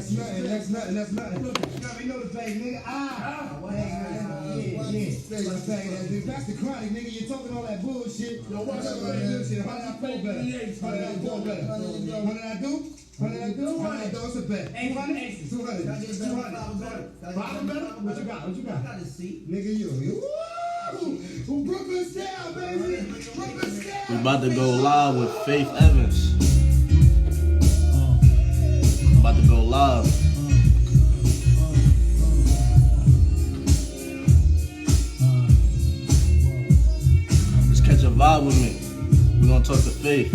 That's nothing. You know the thing, nigga. That's the chronic, nigga. You're talking all that bullshit. Yo, what's up, man? How did I play better? How did I do better? How did I do? It's a bet. 200. 200. Bottom better? What you got? I got a seat. Nigga, you. Who Brooklyn style, baby? Brooklyn style. We about to go live with Faith Evans. About to go live. Just catch a vibe with me. We're gonna talk to Faith.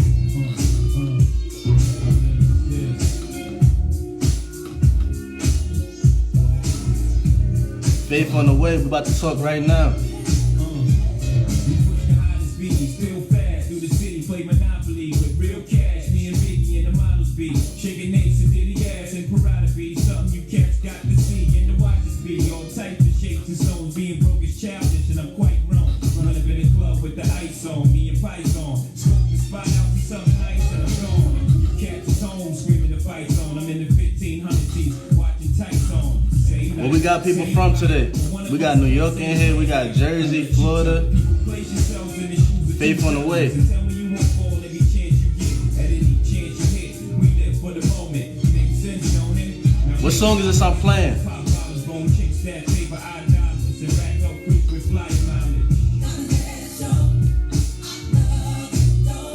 Faith on the way. We about to talk right now. Still fast through the city, play Monopoly with real cash. Me and Biggie and the models be shaking Nates and Diddy ass and Parada be something you cats got to see and the watches be all types of shapes and zones. Being broke is childish and I'm quite grown. Run up in the club with the ice on, me and Python. Smoke the spot out, see something nice and I'm gone. You cats is home screaming the fight zone. I'm in the 1500s watching tights on. Where we got people from today? We got New York in here. We got Jersey, Florida. Faith on the way. What song is this I'm playing?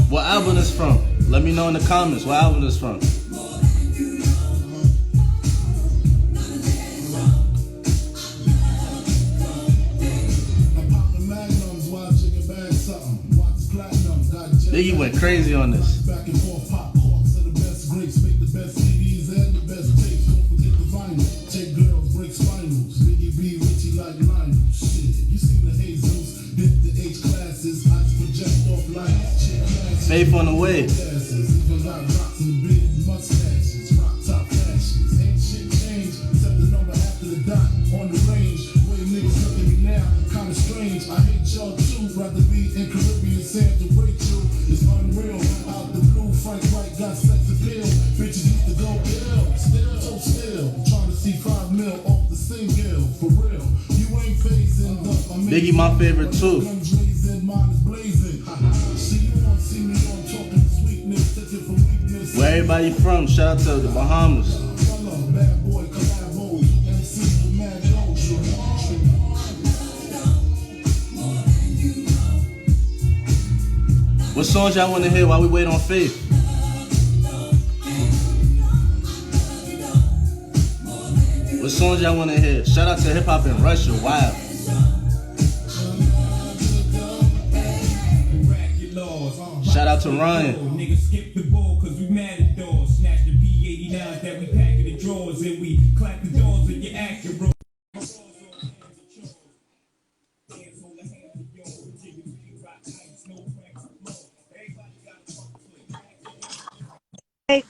What album is from? Let me know in the comments what album is from. Biggie went crazy on this. Back and forth pop hawks are the best grapes, make the best CDs and the best tapes. Don't forget the vinyl. Take girls, break spinals. Biggie B, Richie like Lionel. Shit, you seen the Jesus, hit the H classes, eyes project off lights. Chick classes, Faith on the way. even got rocks and big mustaches, rock top fashions. Ain't shit changed except the number after the dot on the range. Way niggas look at me now, kinda strange. I hate y'all too, rather be in Caribbean sand to Rachel. It's unreal, out the blue, Frank White got sex appeal. Bitches used to go ill, still, trying to see 5 mil off the single, for real. You ain't phasing up, Biggie my favorite too. Mine is blazing. See you won't see me on talking sweetness, take it for weakness. Where everybody from? Shout out to the Bahamas. Bad boy collabos, MC with mad culture. What songs y'all want to hear while we wait on Faith? What songs y'all want to hear? Shout out to Hip Hop in Russia. Wow. Shout out to Ryan. Niggas skip the ball cause we mad at doors. Snatch the P89s that we pack in the drawers and we clap the doors of your action roll. Hey,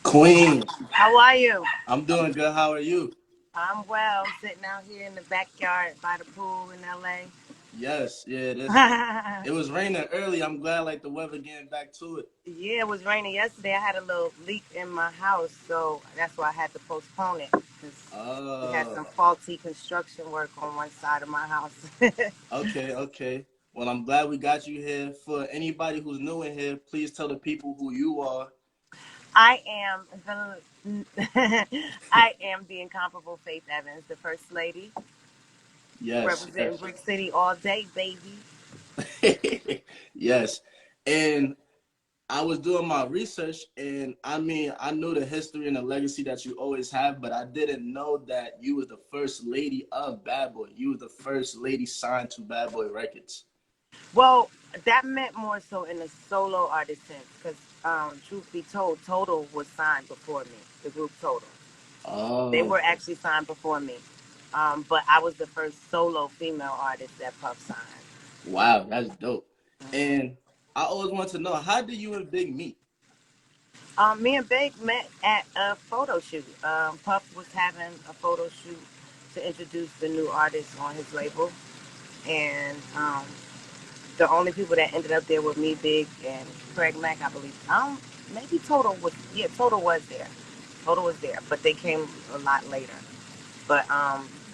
Queen. how are you? I'm doing good. How are you? I'm well. I'm sitting out here in the backyard by the pool in LA. Yes. Yeah. It was raining early. I'm glad like the weather getting back to it. Yeah, it was raining yesterday. I had a little leak in my house, so that's why I had to postpone it because we had some faulty construction work on one side of my house. Okay. Well, I'm glad we got you here. For anybody who's new in here, please tell the people who you are. I am the incomparable Faith Evans, the First Lady. Yes. Representing Brick City all day, baby. Yes. And I was doing my research, and I mean, I knew the history and the legacy that you always have, but I didn't know that you was the first lady of Bad Boy. You was the first lady signed to Bad Boy Records. Well, that meant more so in a solo artist sense, because truth be told, Total was signed before me, the group Total. Oh. They were actually signed before me. But I was the first solo female artist that Puff signed. Wow, that's dope. And I always want to know, how did you and Big meet? Me and Big met at a photo shoot. Puff was having a photo shoot to introduce the new artists on his label. And the only people that ended up there were me, Big, and Craig Mack, I believe. Maybe Total was there. photo was there, but they came a lot later. But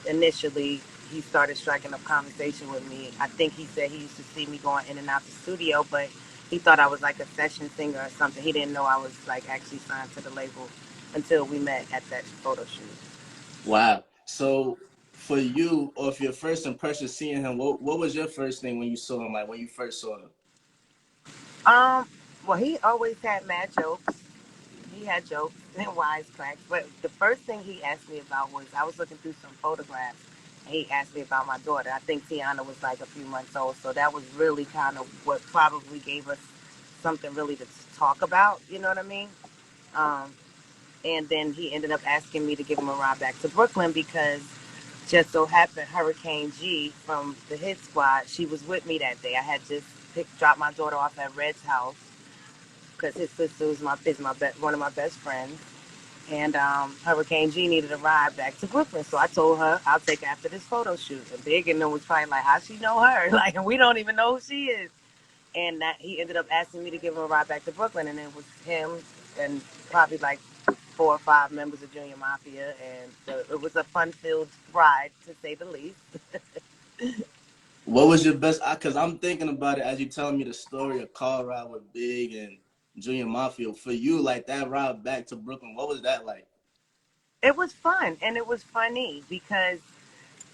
initially, he started striking up conversation with me. I think he said he used to see me going in and out the studio, but he thought I was like a session singer or something. He didn't know I was like actually signed to the label until we met at that photo shoot. Wow. So for you, or if your first impression seeing him, what was your first thing when you saw him? Like when you first saw him? Um, well, he always had mad jokes. He had jokes and wisecracks. But the first thing he asked me about was I was looking through some photographs. And he asked me about my daughter. I think Tiana was like a few months old, so that was really kind of what probably gave us something really to talk about. You know what I mean? Um, and then he ended up asking me to give him a ride back to Brooklyn because just so happened Hurricane G from the Hit Squad, she was with me that day. I had just dropped my daughter off at Red's house because his sister was one of my best friends. And Hurricane G needed a ride back to Brooklyn. So I told her I'll take her after this photo shoot. And Big and them was probably like, how she know her? Like, and we don't even know who she is. And that he ended up asking me to give him a ride back to Brooklyn. And it was him and probably like 4 or 5 members of Junior Mafia. And it was a fun-filled ride, to say the least. What was your best? Because I'm thinking about it as you telling me the story of car ride with Big and Junior Mafia. For you, like that ride back to Brooklyn, what was that like? It was fun and it was funny because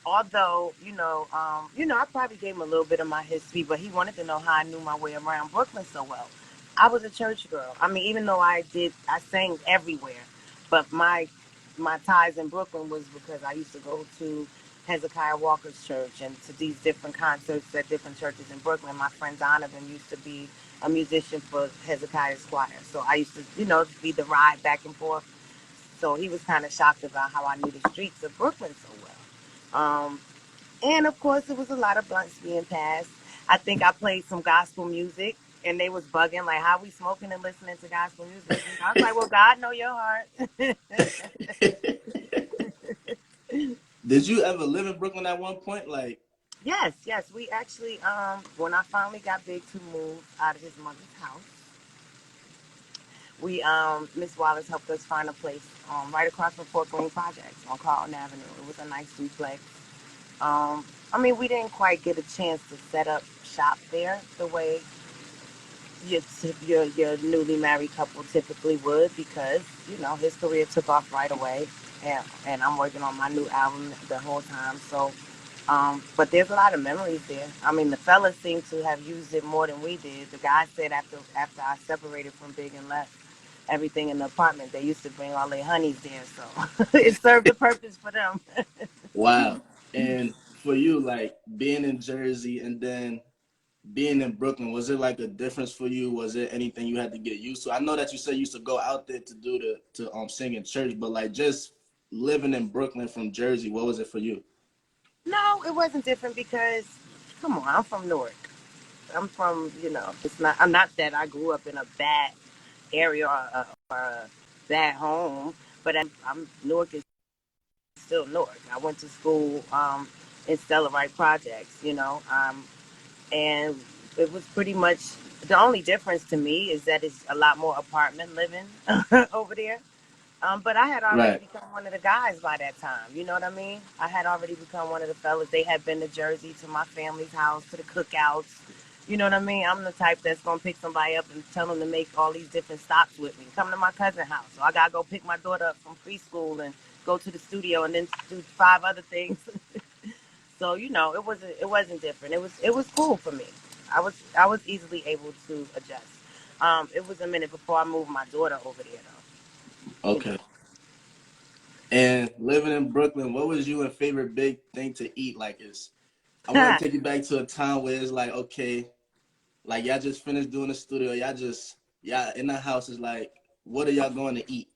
although I probably gave him a little bit of my history, but he wanted to know how I knew my way around Brooklyn so well. I was a church girl. I mean, even though I sang everywhere, but my ties in Brooklyn was because I used to go to Hezekiah Walker's church and to these different concerts at different churches in Brooklyn. My friend Donovan used to be a musician for Hezekiah's choir, so I used to, be the ride back and forth. So he was kind of shocked about how I knew the streets of Brooklyn so well. And of course, it was a lot of blunts being passed. I think I played some gospel music, and they was bugging like, "How we smoking and listening to gospel music?" And I was like, "Well, God know your heart." Did you ever live in Brooklyn at one point? Like, Yes, yes. We actually, when I finally got Big to move out of his mother's house, we, Miss Wallace helped us find a place right across from Fort Greene Projects on Carlton Avenue. It was a nice duplex. I mean, we didn't quite get a chance to set up shop there the way your newly married couple typically would because his career took off right away, and I'm working on my new album the whole time. So, but there's a lot of memories there. I mean, the fellas seem to have used it more than we did. The guy said after I separated from Big and left everything in the apartment, they used to bring all their honeys there, so it served a purpose for them. wow. And for you, like being in Jersey and then being in Brooklyn, was it like a difference for you? Was it anything you had to get used to? I know that you said you used to go out there to do to sing in church, but like just living in Brooklyn from Jersey, what was it for you? No, it wasn't different because, come on, I'm from Newark. I'm from, it's not. I'm not that I grew up in a bad area or a bad home, but I'm Newark is still Newark. I went to school in Stellar Wright Projects, and it was pretty much the only difference to me is that it's a lot more apartment living over there. But I had already Right. become one of the guys by that time. You know what I mean? I had already become one of the fellas. They had been to Jersey to my family's house, to the cookouts. You know what I mean? I'm the type that's going to pick somebody up and tell them to make all these different stops with me. Come to my cousin's house. So I got to go pick my daughter up from preschool and go to the studio and then do 5 other things. So, it wasn't different. It was cool for me. I was easily able to adjust. It was a minute before I moved my daughter over there though. Okay. And living in Brooklyn, what was your favorite big thing to eat? Like, is I want to take you back to a time where it's like, okay, like y'all just finished doing the studio, y'all in the house is like, what are y'all going to eat?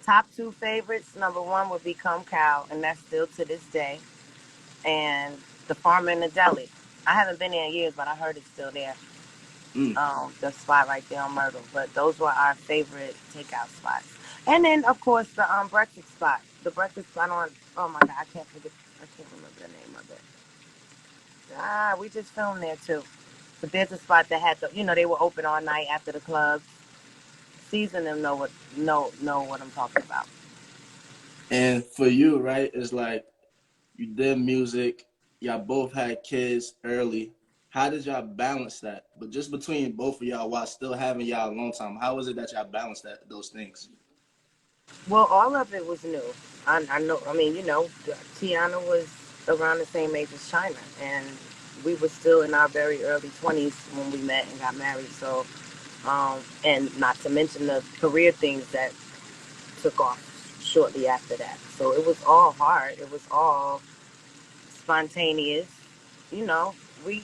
Top 2 favorites. Number 1 would be Come Cow, and that's still to this day. And the Farmer in the Deli. I haven't been there in years, but I heard it's still there. Mm. The spot right there on Myrtle. But those were our favorite takeout spots. And then, of course, the breakfast spot. The breakfast spot on. Oh my God, I can't forget. I can't remember the name of it. We just filmed there too. But there's a spot that had they were open all night after the club. seasoned them know what I'm talking about. And for you, right, it's like you did music, y'all both had kids early. How did y'all balance that? But just between both of y'all while still having y'all a long time, how was it that y'all balanced those things? Well, all of it was new. I know. I mean, Tiana was around the same age as China, and we were still in our very early 20s when we met and got married. So, and not to mention the career things that took off shortly after that. So it was all hard. It was all spontaneous. You know, we.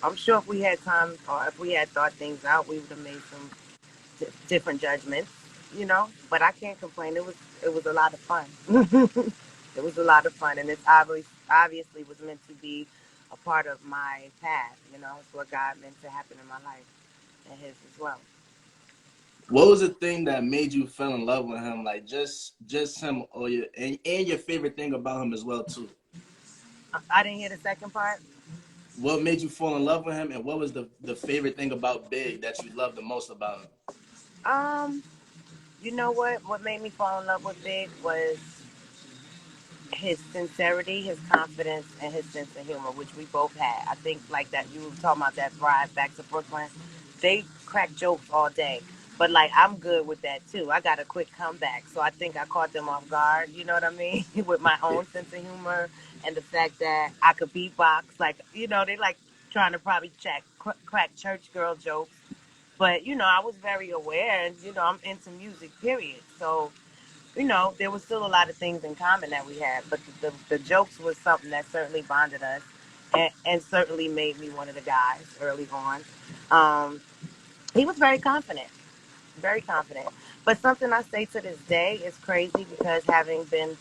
I'm sure if we had time or if we had thought things out, we would have made some different judgments. But I can't complain. It was a lot of fun. It was a lot of fun, and it's obviously was meant to be a part of my path. It's what God meant to happen in my life and His as well. What was the thing that made you fall in love with him? Like just him or and your favorite thing about him as well too. I didn't hear the second part. What made you fall in love with him, and what was the favorite thing about Big that you loved the most about him? Um, you know what? What made me fall in love with Big was his sincerity, his confidence, and his sense of humor, which we both had. I think like that you were talking about that ride back to Brooklyn. They crack jokes all day. But like I'm good with that too. I got a quick comeback. So I think I caught them off guard, you know what I mean? With my own sense of humor and the fact that I could beatbox. Like, they like trying to probably crack church girl jokes. But, I was very aware and, I'm into music, period. So there was still a lot of things in common that we had, but the jokes was something that certainly bonded us and certainly made me one of the guys early on. Um, he was very confident, very confident. But something I say to this day is crazy because having lived,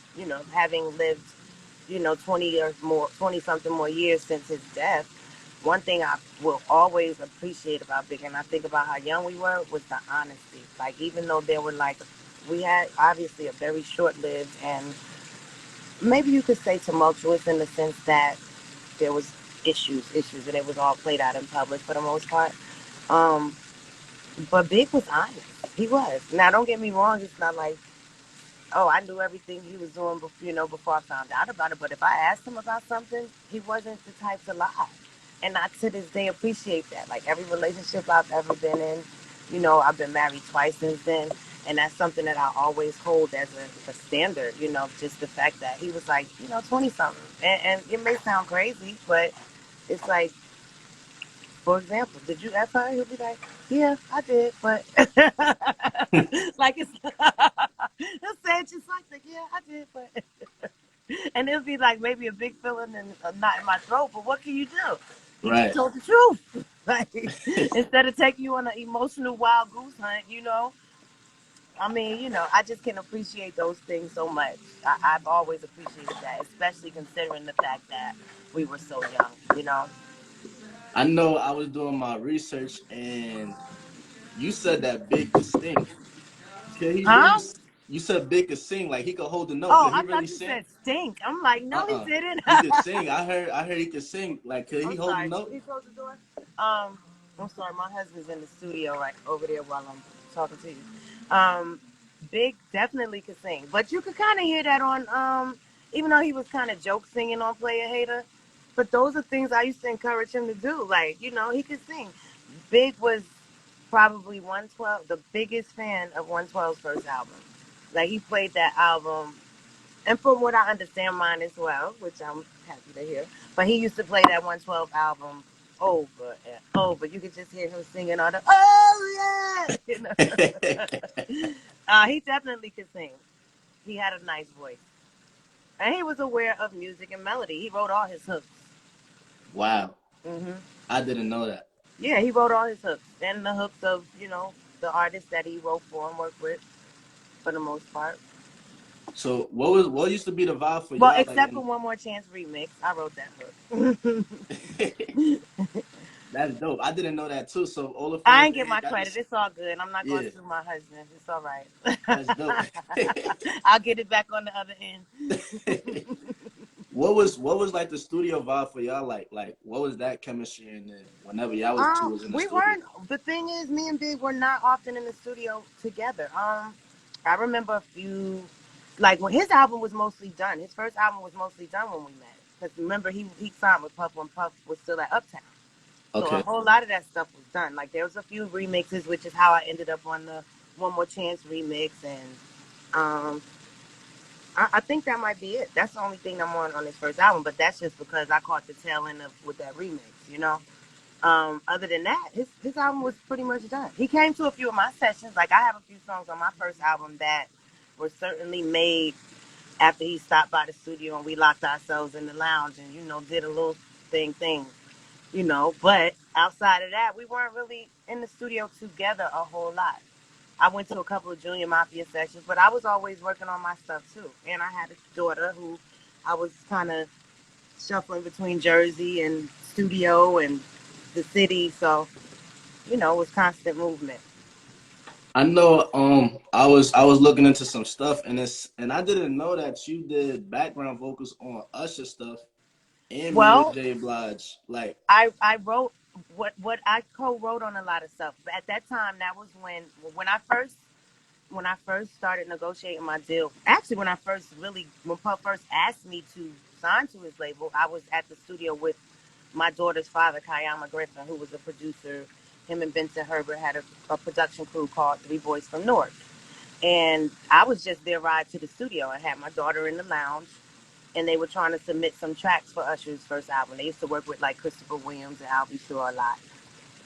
20 or more, 20 something more years since his death, one thing I will always appreciate about Big, and I think about how young we were, was the honesty. Like, even though there were we had obviously a very short lived and maybe you could say tumultuous in the sense that there was issues, and it was all played out in public for the most part. Um, but Big was honest. He was. Now, don't get me wrong. It's not like, oh, I knew everything he was doing, before I found out about it. But if I asked him about something, he wasn't the type to lie. And I, to this day, appreciate that. Like every relationship I've ever been in, I've been married twice since then. And that's something that I always hold as a standard, just the fact that he was like, 20 something. And it may sound crazy, but it's like, for example, did you F her? He'll be like, yeah, I did, but like it's he'll say it just like, yeah, I did, but and it'll be like maybe a big feeling and a knot in my throat, but what can you do? He just Right. told the truth. Like instead of taking you on an emotional wild goose hunt. I mean, I just can appreciate those things so much. I've always appreciated that, especially considering the fact that we were so young. I know I was doing my research and you said that Big could sing. Could he really? Huh? You said Big could sing, like he could hold a note. Oh, Could he I really thought you sing? said stink. I'm like, no, he didn't. He could sing. I heard he could sing. Like, could he I'm hold a sorry. note? Can you close the door? Um, I'm sorry. My husband's in the studio right over there while I'm talking to you. Big definitely could sing, but you could kind of hear that on even though he was kind of joke singing on Player Hater. But those are things I used to encourage him to do. Like, he could sing. Big was probably 112, the biggest fan of 112's first album. Like, he played that album, and from what I understand, mine as well, which I'm happy to hear. But he used to play that 112 album over and over. You could just hear him singing all the oh yeah, he definitely could sing. He had a nice voice, and he was aware of music and melody. He wrote all his hooks. Wow, hmm I didn't know that. Yeah, he wrote all his hooks and the hooks of the artists that he wrote for and worked with for the most part. So what used to be the vibe for Well, y'all? Like, except for One More Chance remix, I wrote that hook. that's dope. I didn't know that too. So all the I fans ain't in get here my got credit. this. It's all good. I'm not going Yeah, to sue my husband. It's all right. that's dope. I'll get it back on the other end. what was like the studio vibe for y'all? Like what was that chemistry in there whenever y'all was two was in the We studio? weren't. The thing is, me and Big were not often in the studio together. I remember a few, like when his album was mostly done. His first album was mostly done when we met. Because remember, he signed with Puff when Puff was still at Uptown. So a Okay. whole lot of that stuff was done. Like there was a few remixes, which is how I ended up on the One More Chance remix, and um, I think that might be it. That's the only thing I'm on his first album. But that's just because I caught the tail end of with that remix, you know. Other than that, his album was pretty much done. He came to a few of my sessions. Like I have a few songs on my first album that were certainly made after he stopped by the studio and we locked ourselves in the lounge and did a little thing, But outside of that, we weren't really in the studio together a whole lot. I went to a couple of Junior Mafia sessions, but I was always working on my stuff too. And I had a daughter who I was kind of shuffling between Jersey and studio and the city. So, it was constant movement. I know I was looking into some stuff and I didn't know that you did background vocals on Usher stuff and Mary Well, J. Blige. Like, I wrote what I co-wrote on a lot of stuff. But at that time, that was when I first started negotiating my deal. Actually, when Puff first asked me to sign to his label, I was at the studio with my daughter's father, Kayama Griffin, who was a producer. Him and Vincent Herbert had a production crew called Three Boys from North. And I was just their ride to the studio. I had my daughter in the lounge, and they were trying to submit some tracks for Usher's first album. They used to work with like Christopher Williams and Al B. Sure a lot.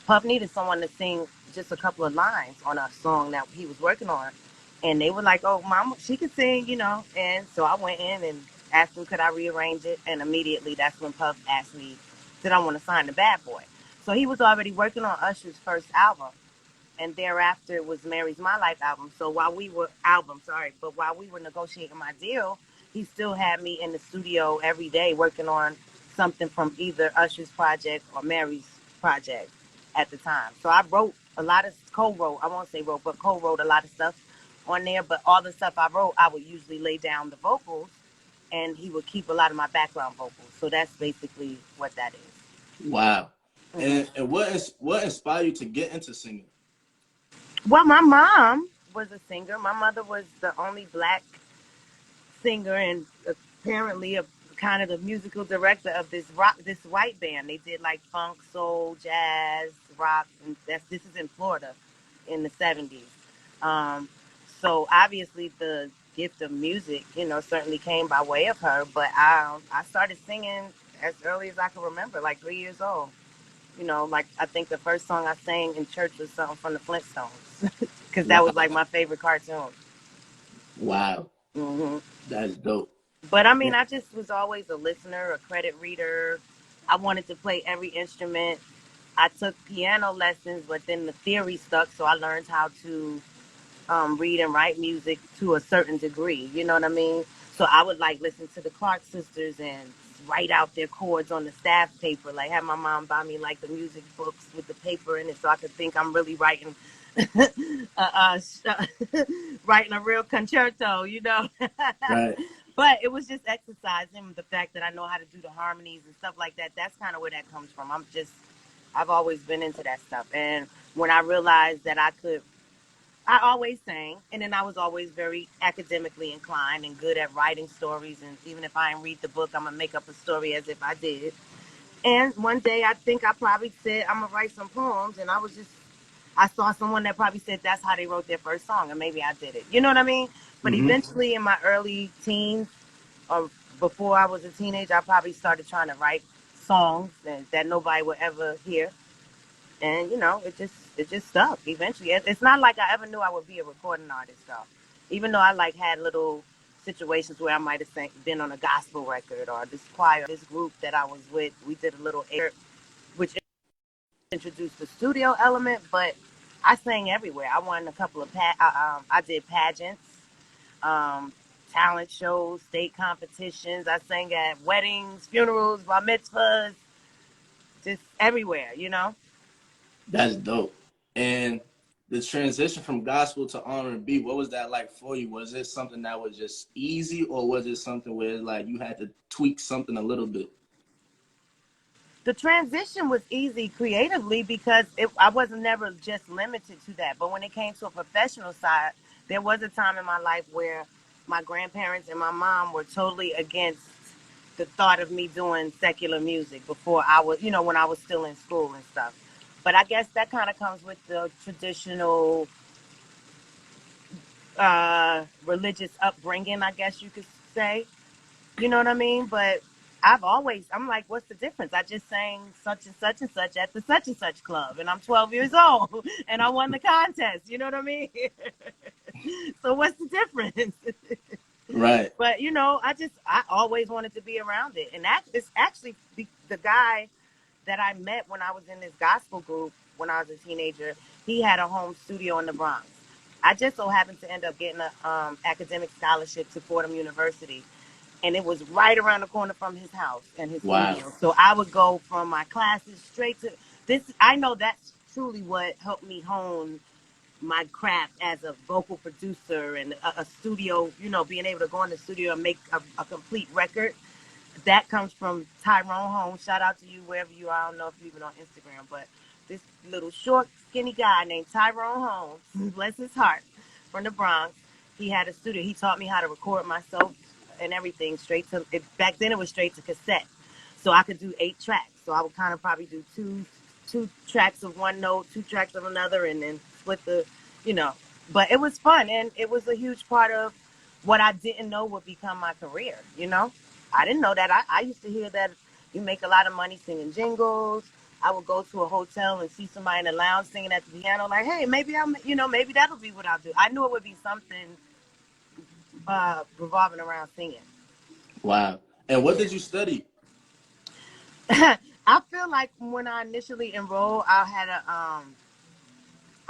Puff needed someone to sing just a couple of lines on a song that he was working on. And they were like, oh, Mama, she could sing. And so I went in and asked him, could I rearrange it? And immediately that's when Puff asked me, did I want to sign the Bad Boy? So he was already working on Usher's first album, and thereafter it was Mary's My Life album. So while we were negotiating my deal, he still had me in the studio every day working on something from either Usher's project or Mary's project at the time. So I wrote a lot of co-wrote. I won't say wrote, but co-wrote a lot of stuff on there. But all the stuff I wrote, I would usually lay down the vocals, and he would keep a lot of my background vocals. So that's basically what that is. wow. Mm-hmm. And what inspired you to get into singing? Well, my mom was a singer. My mother was the only black singer and apparently a kind of the musical director of this white band. They did like funk, soul, jazz, rock, and this is in Florida in the 70s. Um, so obviously the gift of music, certainly came by way of her. But I started singing as early as I can remember, like 3 years old. Like I think the first song I sang in church was something from the Flintstones, because that was Wow. like my favorite cartoon. Wow. hmm That's dope. But I Yeah. mean, I just was always a listener, a credit reader. I wanted to play every instrument. I took piano lessons, but then the theory stuck, so I learned how to read and write music to a certain degree. You know what I mean? So I would like listen to the Clark sisters and write out their chords on the staff paper. Like have my mom buy me like the music books with the paper in it, so I could think I'm really writing, writing a real concerto. Right. But it was just exercising the fact that I know how to do the harmonies and stuff like that. That's kind of where that comes from. I've always been into that stuff, and when I realized that I always sang, and then I was always very academically inclined and good at writing stories. And even if I didn't read the book, I'm gonna make up a story as if I did. And one day, I think I probably said I'm gonna write some poems, and I saw someone that probably said that's how they wrote their first song, and maybe I did it. You know what I mean? But Mm-hmm. eventually, in my early teens, or before I was a teenager, I probably started trying to write songs that nobody would ever hear, and it just stuck. Eventually, it's not like I ever knew I would be a recording artist though. Even though I like had little situations where I might have been on a gospel record, or this choir, this group that I was with, we did a little air, which introduced the studio element, but I sang everywhere. I won a couple of I did pageants, um, talent shows, state competitions. I sang at weddings, funerals, bar mitzvahs, just everywhere. That's dope. And the transition from gospel to R&B, what was that like for you? Was it something that was just easy, or was it something where like you had to tweak something a little bit? The transition was easy creatively because I wasn't never just limited to that. But when it came to a professional side, there was a time in my life where my grandparents and my mom were totally against the thought of me doing secular music before I was, when I was still in school and stuff. But I guess that kind of comes with the traditional religious upbringing, I guess you could say. You know what I mean? But I'm like, what's the difference? I just sang such and such at the such and such club, and I'm 12 years old, and I won the contest. You know what I mean? So what's the difference? Right. But I always wanted to be around it, and that is actually the guy that I met when I was in this gospel group when I was a teenager. He had a home studio in the Bronx. I just so happened to end up getting a academic scholarship to Fordham University, and it was right around the corner from his house and his Wow. studio. So I would go from my classes straight to this. I know that's truly what helped me hone my craft as a vocal producer and a studio, being able to go in the studio and make a complete record. That comes from Tyrone Holmes. Shout out to you wherever you are. I don't know if you're even on Instagram, but this little short, skinny guy named Tyrone Holmes, bless his heart, from the Bronx. He had a studio. He taught me how to record myself and everything straight to it. Back then, it was straight to cassette, so I could do 8 tracks. So I would kind of probably do two tracks of one note, 2 tracks of another, and then split the, you know. But it was fun, and it was a huge part of what I didn't know would become my career. I didn't know that. I used to hear that you make a lot of money singing jingles. I would go to a hotel and see somebody in the lounge singing at the piano, like, hey, maybe that'll be what I'll do. I knew it would be something revolving around singing. Wow. And what Yeah. did you study? I feel like when I initially enrolled, I had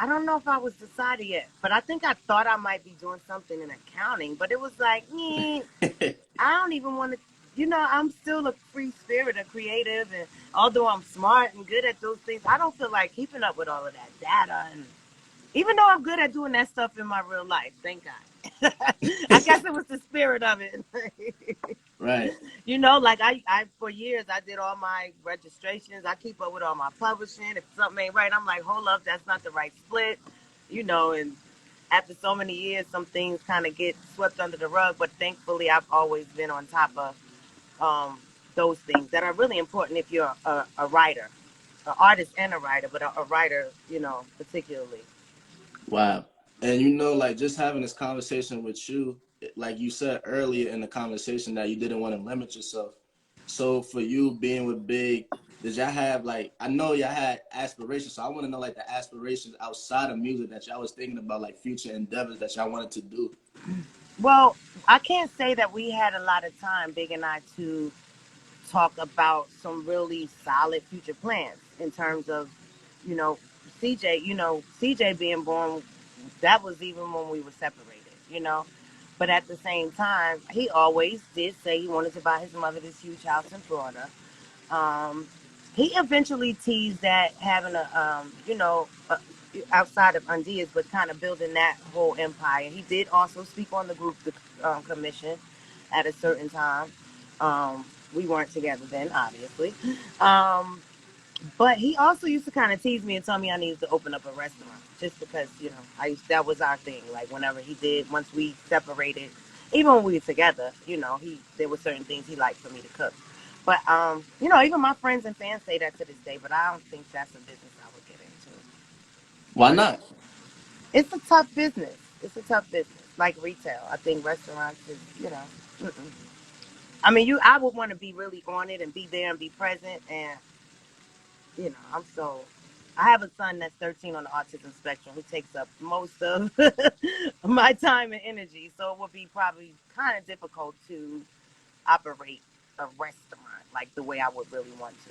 I don't know if I was decided yet, but I think I thought I might be doing something in accounting, but it was like, I don't even want to, I'm still a free spirit, a creative, and although I'm smart and good at those things, I don't feel like keeping up with all of that data. And even though I'm good at doing that stuff in my real life, thank God. I guess it was the spirit of it. Right. Like I for years I did all my registrations. I keep up with all my publishing. If something ain't right, I'm like, hold up, that's not the right split. And after so many years, some things kind of get swept under the rug. But thankfully, I've always been on top of those things that are really important if you're a writer, an artist and a writer, but a writer, particularly. Wow. And like just having this conversation with you, like you said earlier in the conversation that you didn't want to limit yourself. So for you being with Big, did y'all have like I know y'all had aspirations, so I want to know like the aspirations outside of music that y'all was thinking about, like future endeavors that y'all wanted to do. Well, I can't say that we had a lot of time, Big and I, to talk about some really solid future plans in terms of, you know, CJ being born, that was even when we were separated. But at the same time, he always did say he wanted to buy his mother this huge house in Florida. Um, he eventually teased that having outside of Undies, but kind of building that whole empire. He did also speak on the group commission at a certain time. We weren't together then, obviously. Um, but he also used to kind of tease me and tell me I needed to open up a restaurant just because, that was our thing. Like whenever he did, once we separated, even when we were together, there were certain things he liked for me to cook. But, even my friends and fans say that to this day, but I don't think that's a business I would get into Why not? personally. It's a tough business. It's a tough business, like retail. I think restaurants is, mm-mm. I mean, I would want to be really on it and be there and be present. And, I have a son that's 13 on the autism spectrum who takes up most of my time and energy. So it would be probably kind of difficult to operate a restaurant like the way I would really want to.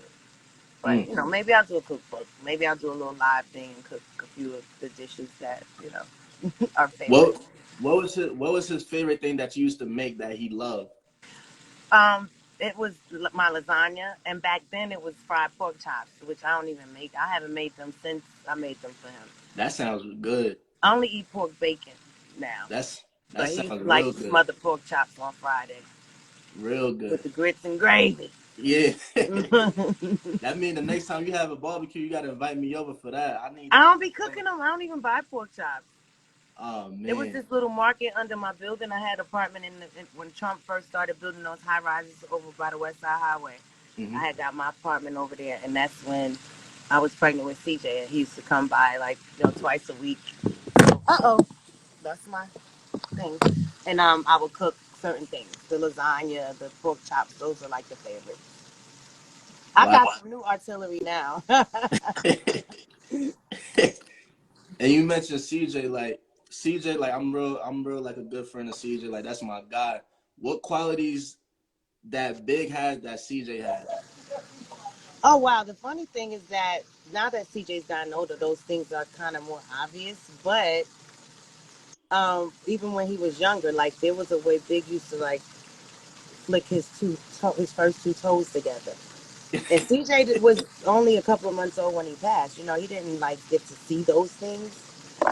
But, Mm. maybe I'll do a cookbook. Maybe I'll do a little live thing and cook a few of the dishes that, are What favorites. what was his favorite thing that you used to make that he loved? Um, it was my lasagna, and back then it was fried pork chops, which I don't even make. I haven't made them since I made them for him. That sounds good. I only eat pork bacon now, That's that but he sounds likes real to good. smother pork chops on Friday Real with good. the grits and gravy. Yeah. I That means the next time you have a barbecue, you gotta invite me over for that. I need to don't be come. cooking them. I don't even buy pork chops. Oh There was man. this little market under my building. I had an apartment when Trump first started building those high rises over by the West Side Highway. Hmm. I had got my apartment over there, and that's when I was pregnant with CJ, and he used to come by like twice a week. Oh, that's my thing. And I would cook certain things, the lasagna, the pork chops. Those are like the favorites. I Wow. got some new artillery now. And you mentioned CJ, like I'm real like a good friend of CJ, like that's my guy. What qualities that Big has that CJ has? Oh wow! The funny thing is that now that CJ's gotten older, those things are kind of more obvious. But even when he was younger, like there was a way Big used to like flick his first two toes together. And CJ was only a couple of months old when he passed. He didn't like get to see those things.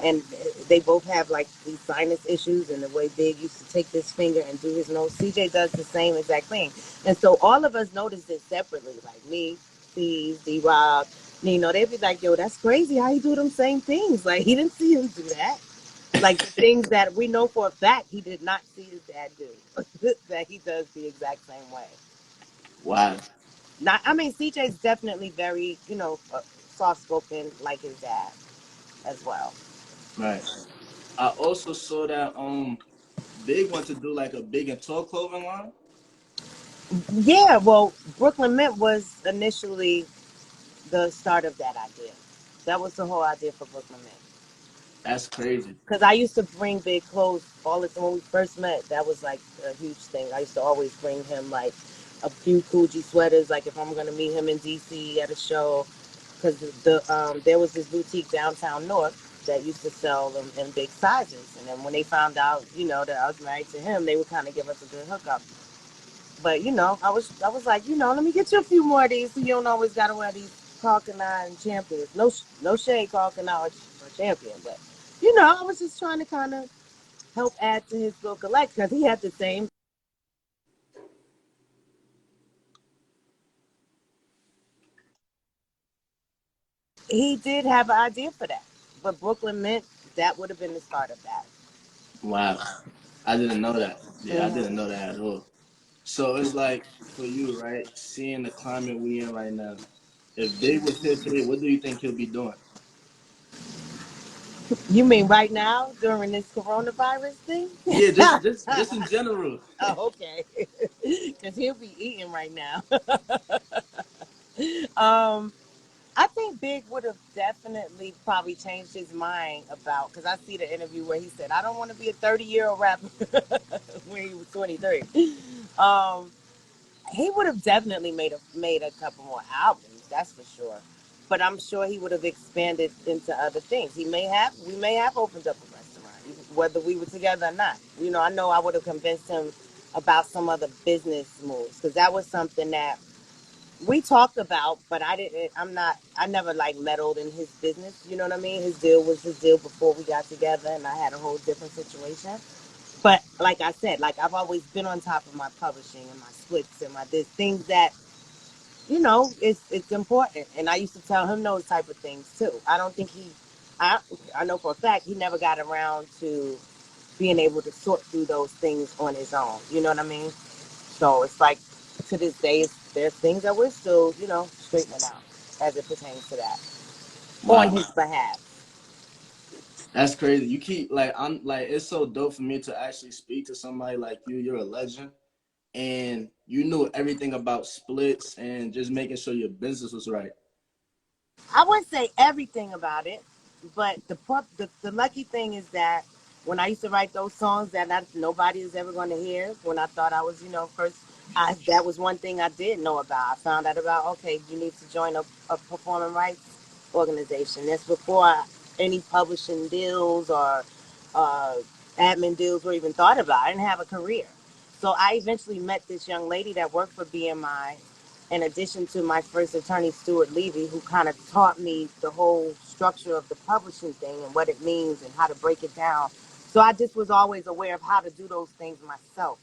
And they both have like these sinus issues, and the way Big used to take this finger and do his nose, CJ does the same exact thing. And so all of us noticed it separately, like me, Steve, D Rob, Nino. They'd be like, yo, that's crazy how he do them same things. Like he didn't see him do that. Like the things that we know for a fact he did not see his dad do. That he does the exact same way. Wow. Not, I mean, CJ's definitely very, soft spoken like his dad as well. Right. I also saw that Big want to do like a Big and Tall clothing line. Yeah, well, Brooklyn Mint was initially the start of that idea. That was the whole idea for Brooklyn Mint. That's crazy. Because I used to bring Big clothes all the time. When we first met, that was like a huge thing. I used to always bring him like a few Coogee sweaters, like if I'm going to meet him in DC at a show. Because there was this boutique downtown North that used to sell them in big sizes. And then when they found out, that I was married to him, they would kind of give us a good hookup. But I was like, let me get you a few more of these, so you don't always gotta wear these Crocodile and Champions. No shade, Crocodile or Champion, but I was just trying to kind of help add to his little collection because he had the same. He did have an idea for that, but Brooklyn Mint, that would have been the start of that. Wow. I didn't know that. Yeah, I Hmm. didn't know that at all. So it's like for you, right? Seeing the climate we in right now. If Big was here today, what do you think he'll be doing? You mean right now during this coronavirus thing? Yeah, just in general. Oh, okay. Because he'll be eating right now. um, I think Big would have definitely probably changed his mind about because I see the interview where he said, "I don't want to be a 30-year-old rapper" when he was 23. Um, he would have definitely made a couple more albums, that's for sure. But I'm sure he would have expanded into other things. We may have opened up a restaurant, whether we were together or not. I know I would have convinced him about some other business moves because that was something that we talked about, but I didn't. I never like meddled in his business. You know what I mean? His deal was his deal before we got together, and I had a whole different situation. But like I said, like I've always been on top of my publishing and my splits and my this things that it's important. And I used to tell him those type of things too. I don't think I I know for a fact he never got around to being able to sort through those things on his own. You know what I mean? So it's like to this day, there's things that we're still, straightening out as it pertains to that on Wow. his behalf. That's crazy. You keep like I'm like it's so dope for me to actually speak to somebody like you. You're a legend. And you knew everything about splits and just making sure your business was right. I wouldn't say everything about it, but the lucky thing is that when I used to write those songs that nobody is ever going to hear, when I thought I was, first, that was one thing I did know about. I found out about, okay, you need to join a performing rights organization. That's before any publishing deals or uh, admin deals were even thought about. I didn't have a career. So I eventually met this young lady that worked for BMI in addition to my first attorney, Stuart Levy, who kind of taught me the whole structure of the publishing thing and what it means and how to break it down. So I just was always aware of how to do those things myself.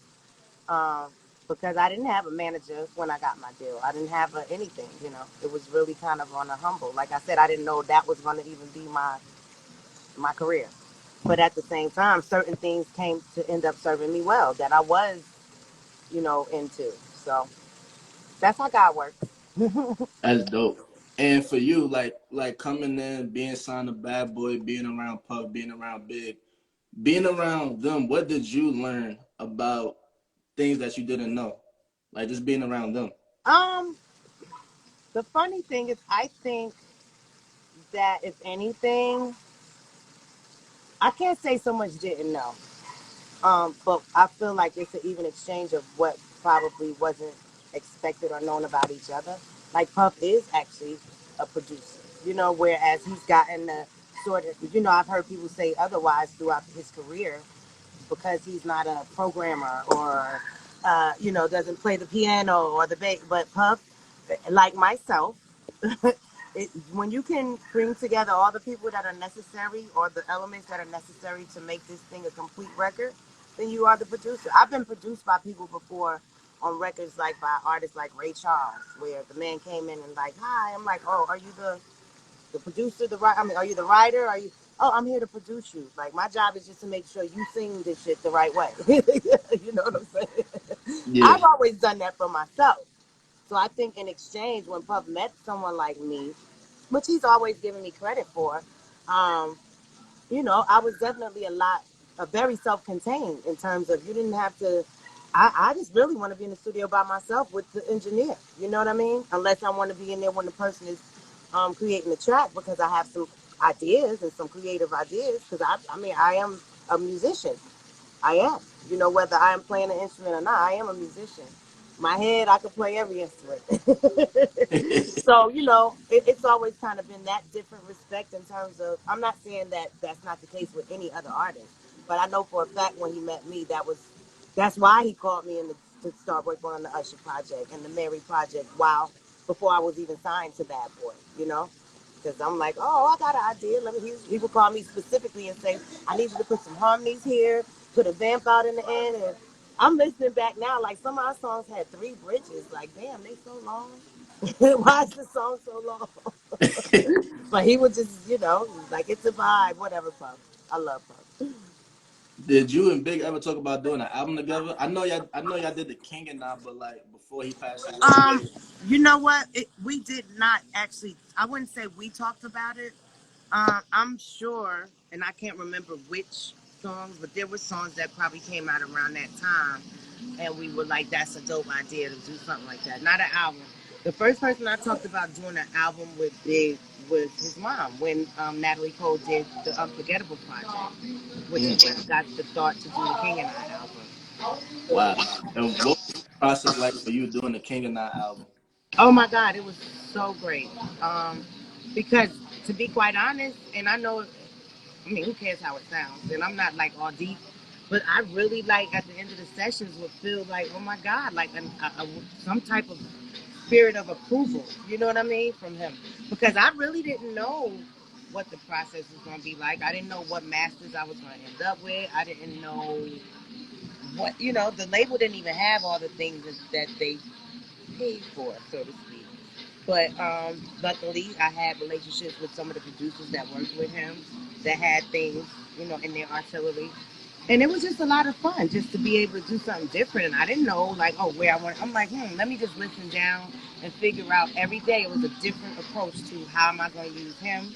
Um, because I didn't have a manager when I got my deal. I didn't have anything, you know. It was really kind of on a humble. Like I said, I didn't know that was going to even be my career. But at the same time, certain things came to end up serving me well that I was, into. So that's how God works. That's dope. And for you, like coming in, being signed to Bad Boy, being around Puff, being around Big, being around them, what did you learn about things that you didn't know? Like just being around them. Um, the funny thing is, I think that if anything, I can't say so much didn't know. But I feel like it's an even exchange of what probably wasn't expected or known about each other. Like Puff is actually a producer, whereas he's gotten the sort of, I've heard people say otherwise throughout his career because he's not a programmer or, doesn't play the piano or the bass. But Puff, like myself, when you can bring together all the people that are necessary or the elements that are necessary to make this thing a complete record, then you are the producer. I've been produced by people before on records like by artists like Ray Charles, where the man came in and like, hi, I'm like, oh, are you the producer, the writer? I mean, are you the writer? Are you? Oh, I'm here to produce you. Like my job is just to make sure you sing this shit the right way. You know what I'm saying? Yeah. I've always done that for myself. So I think in exchange, when Puff met someone like me, which he's always given me credit for, um, I was definitely very self-contained in terms of you didn't have to. I just really want to be in the studio by myself with the engineer. You know what I mean? Unless I want to be in there when the person is creating the track because I have some ideas and some creative ideas. Because I mean, I am a musician. I am. Whether I am playing an instrument or not, I am a musician. My head, I can play every instrument. So, it's always kind of been that different respect in terms of, I'm not saying that that's not the case with any other artist, but I know for a fact when he met me, that's why he called me in to start working on the Usher project and the Mary project before I was even signed to Bad Boy, because I'm like, oh, I got an idea. He would call me specifically and say, I need you to put some harmonies here, put a vamp out in the end. And I'm listening back now, like some of our songs had 3 bridges. Like, damn, they so long. Why is the song so long? But he would just, like, it's a vibe, whatever, Puff. I love Puff. Did you and Big ever talk about doing an album together? I know y'all did the King and I, but like before he passed away. Um, you know what? We did not actually. I wouldn't say we talked about it. I'm sure, and I can't remember which songs, but there were songs that probably came out around that time, and we were like, "That's a dope idea to do something like that." Not an album. The first person I talked about doing an album with Big was his mom when Natalie Cole did the Unforgettable project, which Mm, is when he got the thought to do the King and I album. wow. And what was the process like for you doing the King and I album? Oh my God, it was so great. Um, because to be quite honest, and I know, I mean, who cares how it sounds? And I'm not like all deep, but I really like at the end of the sessions would feel like, oh my God, like some type of spirit of approval. You know what I mean from him? Because I really didn't know what the process was going to be like. I didn't know what masters I was going to end up with. I didn't know what the label didn't even have all the things that they paid for, so to speak. But luckily, I had relationships with some of the producers that worked with him that had things, in their artillery. And it was just a lot of fun just to be able to do something different. And I didn't know, like, oh, where I want. I'm like, let me just listen down and figure out every day. It was a different approach to how am I going to use him?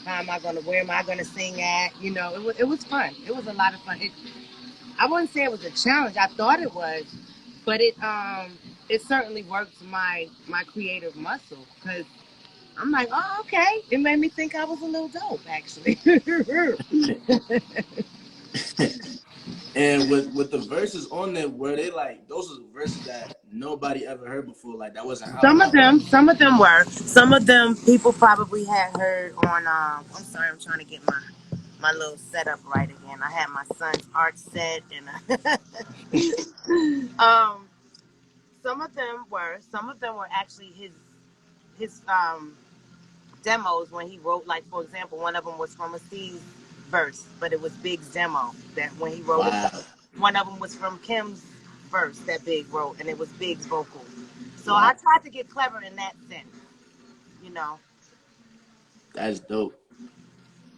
How am I going to, where am I going to sing at? It was fun. It was a lot of fun. I wouldn't say it was a challenge. I thought it was, but it certainly worked my creative muscle because I'm like, oh, okay. It made me think I was a little dope, actually. And with the verses on there, were they like those are verses that nobody ever heard before? Like that wasn't out before. Some of them were. Some of them people probably had heard on. I'm sorry, I'm trying to get my little setup right again. I had my son's art set and um Some of them were. Some of them were actually his demos when he wrote. Like for example, one of them was from a C's verse, but it was Big's demo that when he wrote it. Wow. One of them was from Kim's verse that Big wrote, and it was Big's vocal. So Wow. I tried to get clever in that sense, you know. That's dope.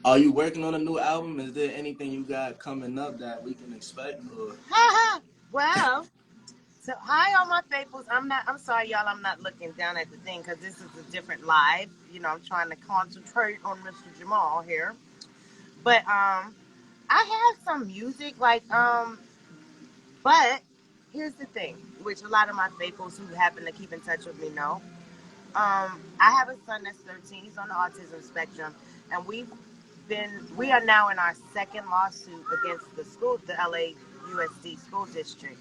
Are you working on a new album? Is there anything you got coming up that we can expect? Or Well, so hi all my faithfuls. I'm sorry y'all, I'm not looking down at the thing because this is a different live. You know, I'm trying to concentrate on Mr. Jamal here. But I have some music but here's the thing, which a lot of my faithfuls who happen to keep in touch with me know. I have a son that's 13. He's on the autism spectrum, and we are now in our second lawsuit against the LA USD school district.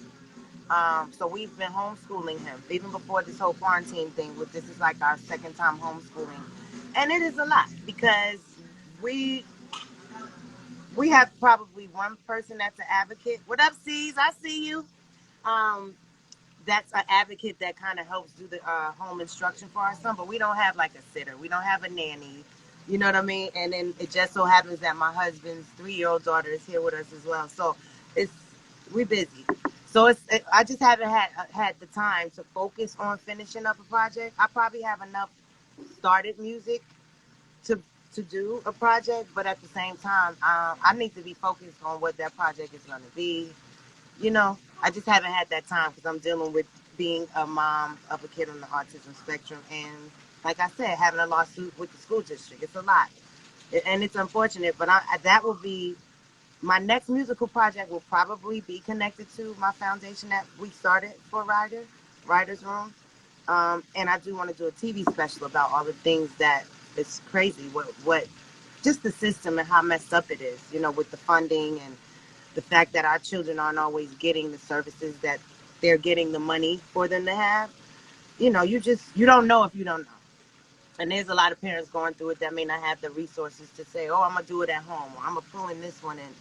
So we've been homeschooling him even before this whole quarantine thing. This is like our second time homeschooling, and it is a lot because we we have probably one person that's an advocate. What up, C's? I see you. Um, that's an advocate that kind of helps do the home instruction for our son, but we don't have like a sitter. We don't have a nanny. You know what I mean? And then it just so happens that my husband's 3-year-old daughter is here with us as well. So it's we busy. So I just haven't had the time to focus on finishing up a project. I probably have enough started music to to do a project, but at the same time, I need to be focused on what that project is going to be. You know, I just haven't had that time because I'm dealing with being a mom of a kid on the autism spectrum, and like I said, having a lawsuit with the school district. It's a lot, and it's unfortunate. But that will be my next musical project. Will probably be connected to my foundation that we started for Writers Room, and I do want to do a TV special about all the things that it's crazy. What just the system and how messed up it is. You know, with the funding and the fact that our children aren't always getting the services that they're getting the money for them to have. You know, you don't know if you don't know. And there's a lot of parents going through it that may not have the resources to say, oh, I'm gonna do it at home, or I'm gonna pull in this one, and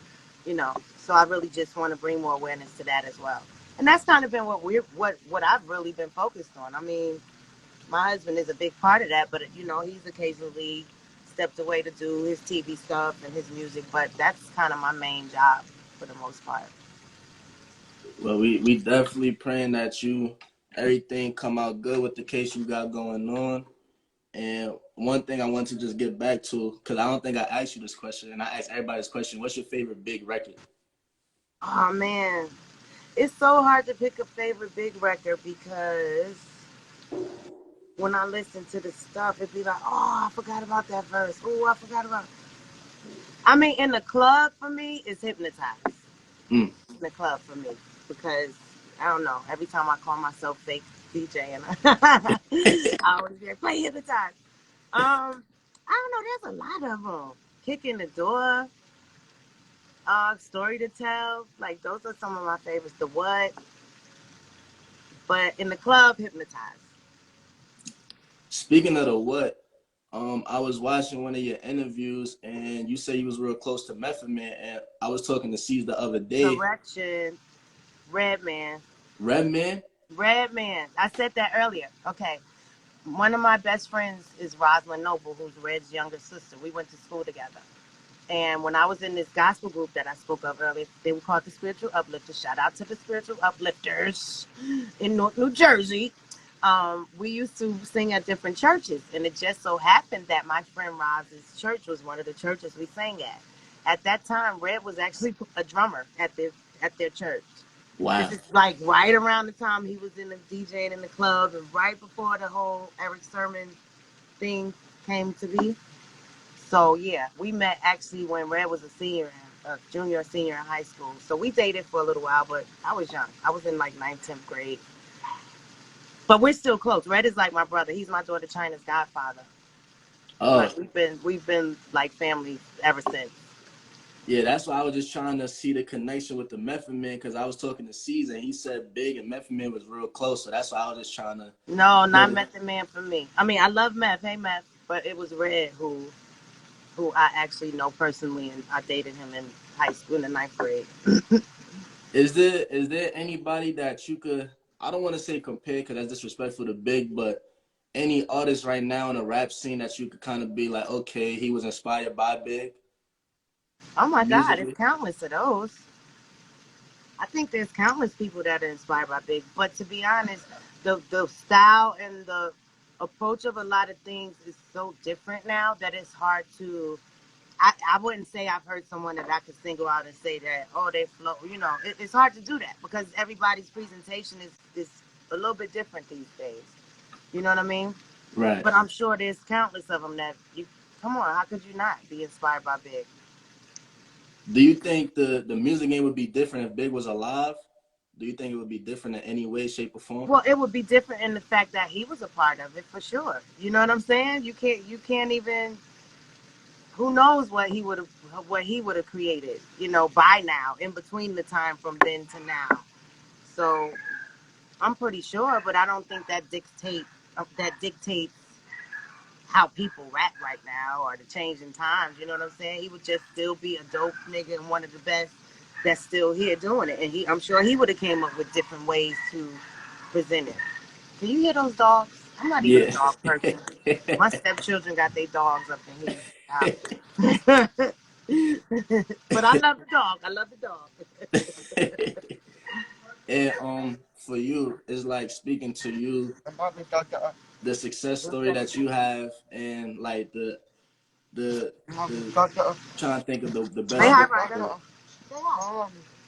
you know. So I really just want to bring more awareness to that as well. And that's kind of been what I've really been focused on. I mean, my husband is a big part of that, but you know, he's occasionally stepped away to do his TV stuff and his music, but that's kind of my main job for the most part. well, we definitely praying that everything come out good with the case you got going on. And one thing I want to just get back to, because I don't think I asked you this question, and I asked everybody this question: what's your favorite Big record? Oh man, it's so hard to pick a favorite Big record because when I listen to the stuff, it'd be like, oh, I forgot about that verse. Oh, I forgot about. I mean, in the club for me, it's hypnotized. Mm. In the club for me because I don't know. Every time I call myself fake DJ, and I always be like, play hypnotized. I don't know. There's a lot of them. Kick in the door. Story to tell. Like those are some of my favorites. The what? But in the club, hypnotized. Speaking of the what, I was watching one of your interviews, and you said you was real close to Method Man, and I was talking to C's the other day. Correction. Redman. Redman? Redman. I said that earlier. Okay. One of my best friends is Rosalind Noble, who's Red's younger sister. We went to school together. And when I was in this gospel group that I spoke of earlier, they were called the Spiritual Uplifters. Shout out to the Spiritual Uplifters in North New Jersey. We used to sing at different churches, and it just so happened that my friend Roz's church was one of the churches we sang at. At that time, Red was actually a drummer at their church. Wow. This is like right around the time he was in the DJing in the club, and right before the whole Eric Sermon thing came to be. So yeah, we met actually when Red was a junior or senior in high school. So we dated for a little while, but I was young. I was in like 9th, 10th grade. But we're still close. Red is like my brother. He's my daughter China's godfather. Oh, But we've been like family ever since. yeah, that's why I was just trying to see the connection with the Method Man, because I was talking to C's, and he said Big and Method Man was real close, so that's why I was just trying to No, not know. Method Man for me. I mean, I love Meth. Hey Meth, but it was Red who I actually know personally, and I dated him in high school in the 9th grade. Is there anybody that you could I don't want to say compare because that's disrespectful to Big, but any artist right now in the rap scene that you could kind of be like, okay, he was inspired by Big Oh my God, it's musically? countless of those. I think there's countless people that are inspired by Big. But to be honest, the style and the approach of a lot of things is so different now that it's hard to. I wouldn't say I've heard someone that I could single out and say that, oh, they flow. You know, it's hard to do that because everybody's presentation is a little bit different these days. You know what I mean? Right. But I'm sure there's countless of them that you, come on, how could you not be inspired by Big? Do you think the music game would be different if Big was alive? Do you think it would be different in any way, shape, or form? Well, it would be different in the fact that he was a part of it for sure. You know what I'm saying? You can't even, who knows what he would have created, you know, by now, in between the time from then to now. So I'm pretty sure, but I don't think that dictates how people rap right now or the changing times. You know what I'm saying? He would just still be a dope nigga and one of the best that's still here doing it. And I'm sure he would have came up with different ways to present it. Can you hear those dogs? I'm not even a Yeah. dog person. My stepchildren got their dogs up in here. But I love the dog. I love the dog. And for you, it's like speaking to you, the success story that you have, and like the the trying to think of the Say best hi, way. Ryder. To, Say hi.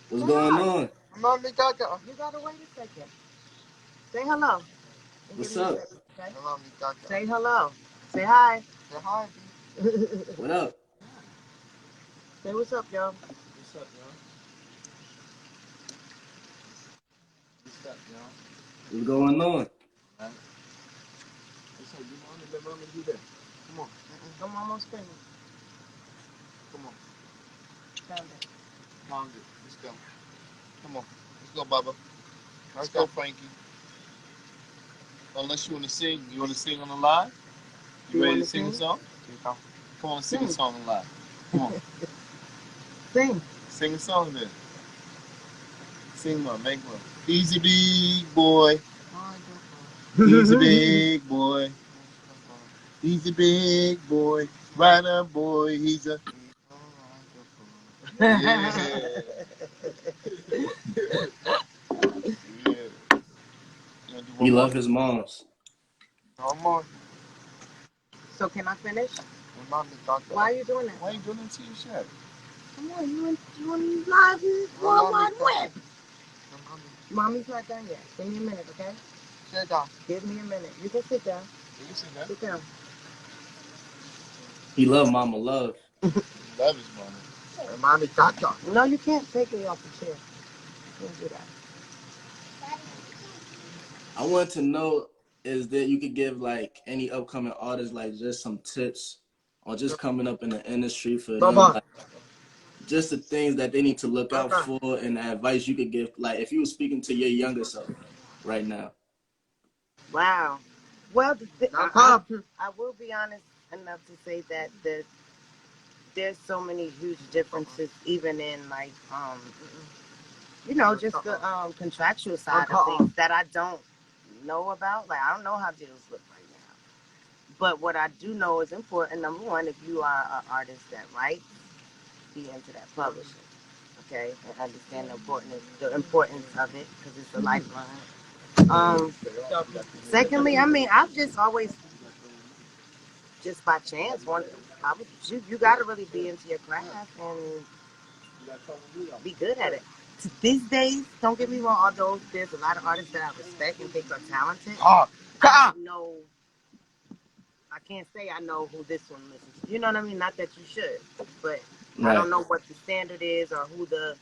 what's Say going hi. on? You gotta wait a second. Say hello. And give What's me a up? second, okay? Say hello. Say hi. What up? Say what's up, yo. What's up, y'all? What's up, y'all? What's going on? Right. What's up? You want to let mommy do that? Come on. I'm almost finished. Come on. Found it. Found it. Let's go. Come on. Let's go, Bubba. Let's go, Frankie. Unless you want to sing. You want to sing on the live? You ready to sing a song? Come on, sing a song on live. Come on. Sing. Sing a song then. Sing one. Make one. He's a big boy. He's a big boy. He's a big boy. Rider boy. He's a... Yeah. Yeah. He love his moms. So can I finish? Why are you doing that? Why are you doing that to your shirt? Come on, you in live World Wide Web. Mommy's not done yet. Give me a minute, okay? Sit down. Give me a minute. You can sit down. You can sit down. Sit down. He love mama love. He love his mama. And mommy caca. No, you can't take me off the chair. You can't do that. I want to know is that you could give like any upcoming artists like just some tips on just coming up in the industry for them, like just the things that they need to look out for and the advice you could give, like if you were speaking to your younger self right now. Wow. Well, I will be honest enough to say that there's so many huge differences, even in like you know, just the contractual side of things that I don't know about. Like I don't know how deals look right now. But what I do know is important. Number one, if you are an artist that writes, be into that publishing, okay, and understand the importance of it because it's a lifeline. Um, Secondly, I mean, I've just always, just by chance, you got to really be into your craft and be good at it. These days, don't get me wrong, although there's a lot of artists that I respect and think are talented, I don't know, I can't say I know who this one listens to. You know what I mean? Not that you should, but I Right. don't know what the standard is or who this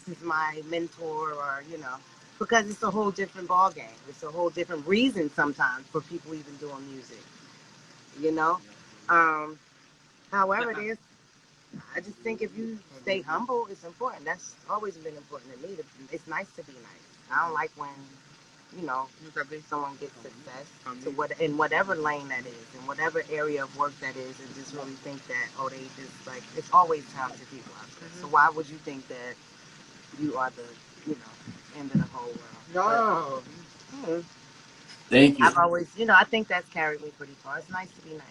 is my mentor or, you know, because it's a whole different ball game. It's a whole different reason sometimes for people even doing music, you know? Um, However, I just think if you stay humble, it's important. That's always been important to me. It's nice to be nice. I don't like when, you know, someone gets success in whatever lane that is, in whatever area of work that is, and just really think that, oh, they just like, it's always talented people out there. So why would you think that you are the, you know, end of the whole world? No. Mm. Thank you. I've always, I think that's carried me pretty far. It's nice to be nice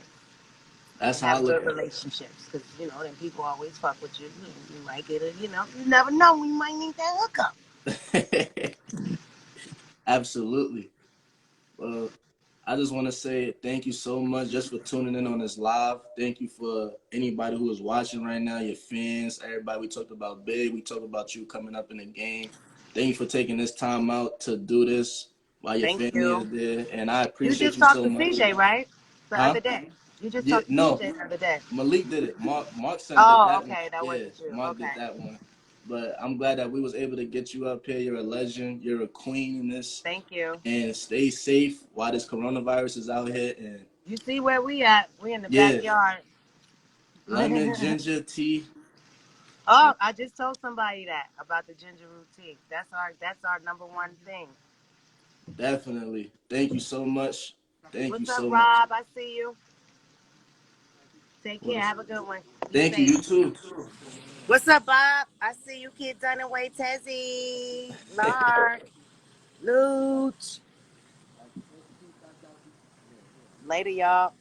That's and how I have look good at relationships because, then people always fuck with you. You might get a, you never know. We might need that hookup. it. Absolutely. Well, I just want to say thank you so much just for tuning in on this live. Thank you for anybody who is watching right now, your fans, everybody. We talked about Big. We talked about you coming up in the game. Thank you for taking this time out to do this while your Thank family you. is there. And I You appreciate just you talked so to much. CJ, right? The Huh? other day. You just Yeah, talked to no. CJ the other day. Malik did it. Mark son did Oh, that one. okay. That Yeah, wasn't you. Mark did Okay. that one. But I'm glad that we was able to get you up here. You're a legend. You're a queen in this. Thank you. And stay safe while this coronavirus is out here. And You see where we at? We in the yeah, backyard. lemon ginger tea. Oh, I just told somebody that about the ginger root tea. That's our number one thing. Definitely. Thank you so much. Thank you What's up, so much. Rob? I see you. Take care. Well, Have a good one. Be thank you. safe. You too. What's up, Bob? I see you, Kid Dunaway, Tezzy, Lark, Luch. Later, y'all.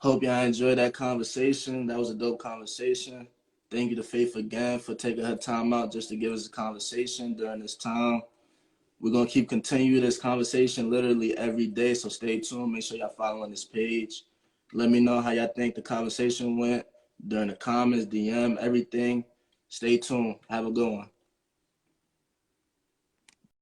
Hope y'all enjoyed that conversation. That was a dope conversation. Thank you to Faith again for taking her time out just to give us a conversation during this time. We're gonna keep continuing this conversation literally every day. So stay tuned. Make sure y'all following this page. Let me know how y'all think the conversation went during the comments, DM, everything. Stay tuned. Have a good one.